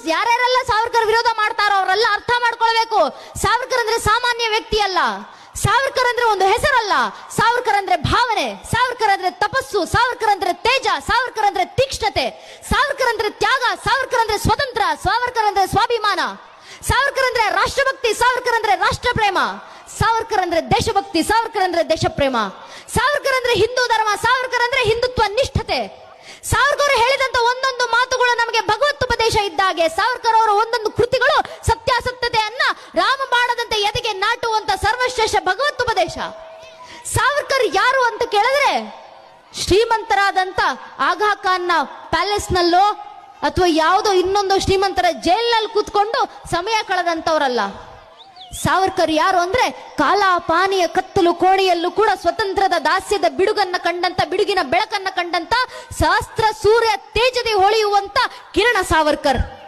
ಯಾರ್ಯಾರೆಲ್ಲ ಸಾವರ್ಕರ್ ವಿರೋಧ ಮಾಡ್ತಾರೋ ಅವರೆಲ್ಲ ಅರ್ಥ ಮಾಡ್ಕೊಳ್ಬೇಕು. ಸಾವರ್ಕರ್ ಅಂದ್ರೆ ಸಾಮಾನ್ಯ ವ್ಯಕ್ತಿ ಅಲ್ಲ. ಸಾವರ್ಕರ್ ಅಂದ್ರೆ ಒಂದು ಹೆಸರಲ್ಲ. ಸಾವರ್ಕರ್ ಅಂದ್ರೆ ಭಾವನೆ. ಸಾವರ್ಕರ್ ಅಂದ್ರೆ ತಪಸ್ಸು. ಸಾವರ್ಕರ್ ಅಂದ್ರೆ ತೇಜ. ಸಾವರ್ಕರ್ ಅಂದ್ರೆ ತೀಕ್ಷ್ಣತೆ. ಸಾವರ್ಕರ್ ಅಂದ್ರೆ ತ್ಯಾಗ. ಸಾವರ್ಕರ್ ಅಂದ್ರೆ ಸ್ವತಂತ್ರ. ಸಾವರ್ಕರ್ ಅಂದ್ರೆ ಸ್ವಾಭಿಮಾನ. ಸಾವರ್ಕರ್ ಅಂದ್ರೆ ರಾಷ್ಟ್ರಭಕ್ತಿ. ಸಾವರ್ಕರ್ ಅಂದ್ರೆ ರಾಷ್ಟ್ರ ಪ್ರೇಮ. ಸಾವರ್ಕರ್ ಅಂದ್ರೆ ದೇಶಭಕ್ತಿ. ಸಾವರ್ಕರ್ ಅಂದ್ರೆ ದೇಶಪ್ರೇಮ. ಸಾವರ್ಕರ್ ಅಂದ್ರೆ ಹಿಂದೂ ಧರ್ಮ. ಸಾವರ್ಕರ್ ಅಂದ್ರೆ ಹಿಂದುತ್ವ ನಿಷ್ಠತೆ. ಸಾವರ್ಕರ್ ಹೇಳಿದಂತ ಒಂದೊಂದು ಮಾತುಗಳು ನಮಗೆ ಭಗವತ್ತುಪದೇಶ ಇದ್ದಾಗೆ. ಸಾವರ್ಕರ್ ಅವರ ಒಂದೊಂದು ಕೃತಿಗಳು ಸತ್ಯಾಸತ್ಯತೆಯನ್ನ ರಾಮಬಾಣದಂತೆ ಎದೆಗೆ ನಾಟುವಂತ ಸರ್ವಶ್ರೇಷ್ಠ ಭಗವತ್ತುಪದೇಶ. ಸಾವರ್ಕರ್ ಯಾರು ಅಂತ ಕೇಳಿದ್ರೆ ಶ್ರೀಮಂತರಾದಂತ ಆಗಾ ಖಾನ್ನ ಪ್ಯಾಲೇಸ್ ನಲ್ಲೋ ಅಥವಾ ಯಾವುದೋ ಇನ್ನೊಂದು ಶ್ರೀಮಂತರ ಜೈಲ್ನಲ್ಲಿ ಕೂತ್ಕೊಂಡು ಸಮಯ ಕಳೆದಂತವರಲ್ಲ. ಸಾವರ್ಕರ್ ಯಾರು ಅಂದ್ರೆ ಕಾಲ ಪಾನೀಯ ಕತ್ತಲು ಕೋಣೆಯಲ್ಲೂ ಕೂಡ ಸ್ವತಂತ್ರದ ದಾಸ್ಯದ ಬಿಡುಗನ್ನ ಕಂಡಂತ, ಬಿಡುಗಿನ ಬೆಳಕನ್ನ ಕಂಡಂತ, ಸಹಸ್ರ ಸೂರ್ಯ ತೇಜದಿ ಹೊಳೆಯುವಂತ ಕಿರಣ ಸಾವರ್ಕರ್.